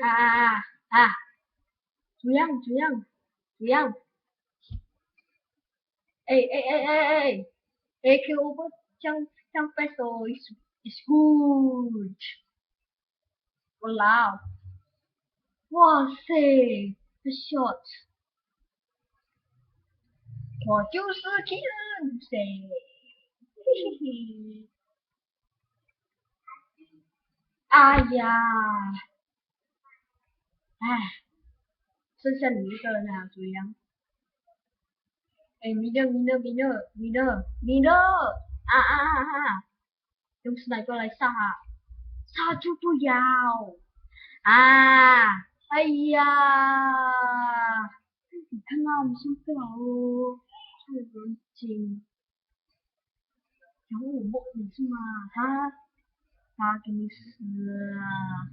啊啊！怎样？哎，AK over 这样 fast 哦，is good。哇哇塞，the shot，我就是 King 噻，嘿嘿嘿。哎呀，哎，剩下你一个人了，怎样？哎，米勒，用斯奶过来杀，杀猪不要啊！哎呀，你看到我受不了哦，这个人精，然后我摸你是吗？他给你死啊！